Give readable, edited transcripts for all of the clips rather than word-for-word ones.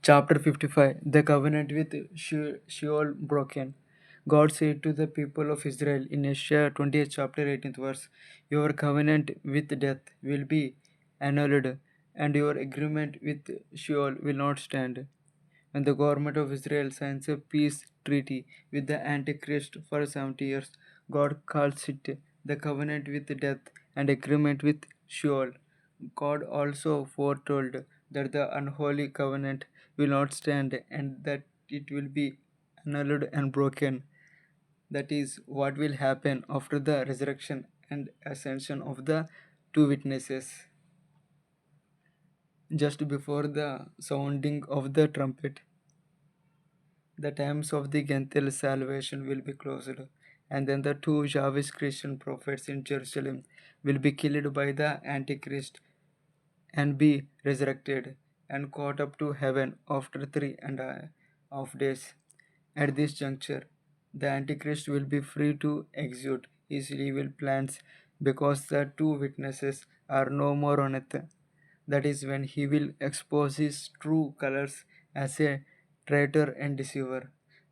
Chapter 55. The Covenant with Sheol Broken. God said to the people of Israel in Isaiah 20th chapter 18th verse, "Your covenant with death will be annulled, and your agreement with Sheol will not stand." When the government of Israel signs a peace treaty with the Antichrist for 70 years, God calls it the covenant with death and agreement with Sheol. God also foretold that the unholy covenant will not stand and that it will be annulled and broken. That is what will happen after the resurrection and ascension of the two witnesses. Just before the sounding of the trumpet, the times of the Gentile salvation will be closed, and then the two Jewish Christian prophets in Jerusalem will be killed by the Antichrist and be resurrected and caught up to heaven after 3.5 days. At this juncture, the Antichrist will be free to execute his evil plans because the two witnesses are no more on earth. That is when he will expose his true colors as a traitor and deceiver.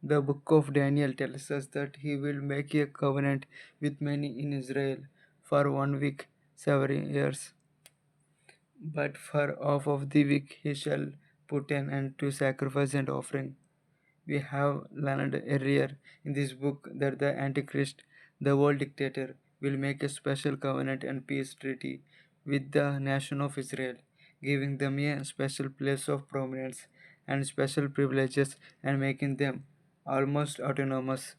The book of Daniel tells us that he will make a covenant with many in Israel for 1 week, 7 years. But for half of the week he shall put an end to sacrifice and offering. We have learned earlier in this book that the Antichrist, the world dictator, will make a special covenant and peace treaty with the nation of Israel, giving them a special place of prominence and special privileges and making them almost autonomous.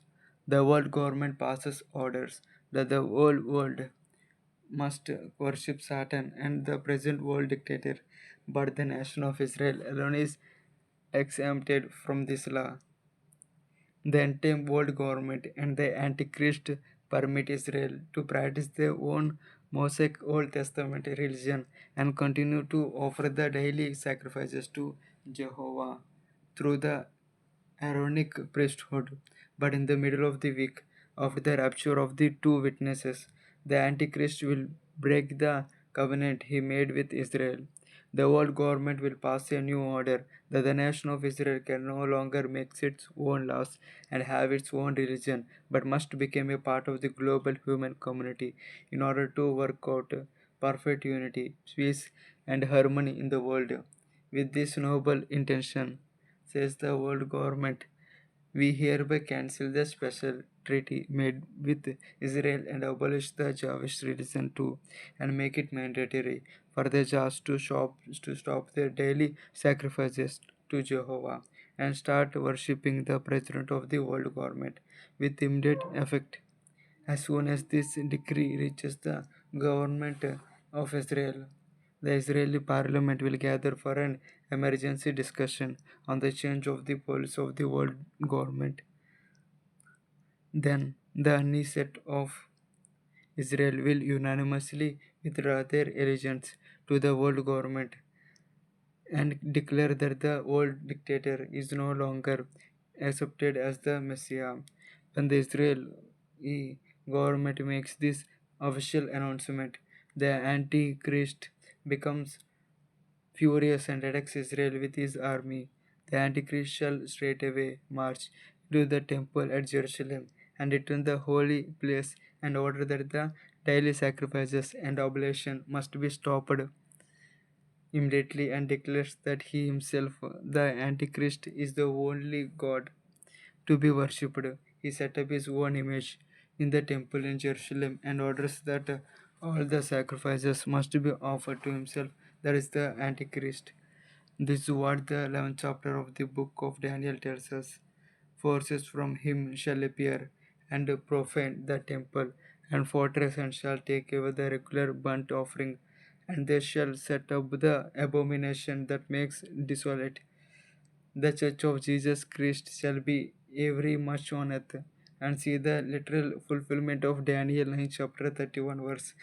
The world government passes orders that the whole world must worship Satan and the present world dictator, but the nation of Israel alone is exempted from this law. The entire world government and the Antichrist permit Israel to practice their own Mosaic Old Testament religion and continue to offer the daily sacrifices to Jehovah through the Aaronic priesthood. But in the middle of the week, after the rapture of the two witnesses, the Antichrist will break the covenant he made with Israel. The world government will pass a new order that the nation of Israel can no longer make its own laws and have its own religion, but must become a part of the global human community in order to work out perfect unity, peace, and harmony in the world. With this noble intention, says the world government, we hereby cancel the special treaty made with Israel and abolish the Jewish religion too, and make it mandatory for the Jews to stop their daily sacrifices to Jehovah and start worshipping the President of the world government with immediate effect. As soon as this decree reaches the government of Israel, the Israeli parliament will gather for an emergency discussion on the change of the policy of the world government. Then the Knesset of Israel will unanimously withdraw their allegiance to the world government and declare that the old dictator is no longer accepted as the Messiah. When the Israeli government makes this official announcement, the Antichrist becomes furious and attacks Israel with his army. The Antichrist shall straightway march to the temple at Jerusalem and return the holy place and order that the daily sacrifices and oblation must be stopped immediately and declares that he himself, the Antichrist, is the only God to be worshipped. He set up his own image in the temple in Jerusalem and orders that all the sacrifices must be offered to himself. That is the Antichrist. This is what the 11th chapter of the book of Daniel tells us. Forces from him shall appear and profane the temple and fortress and shall take away the regular burnt offering, and they shall set up the abomination that makes desolate. The church of Jesus Christ shall be every much on earth, and see the literal fulfillment of Daniel 9 chapter 31 verse.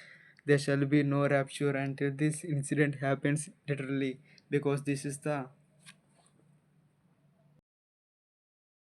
There shall be no rapture until this incident happens literally, because this is the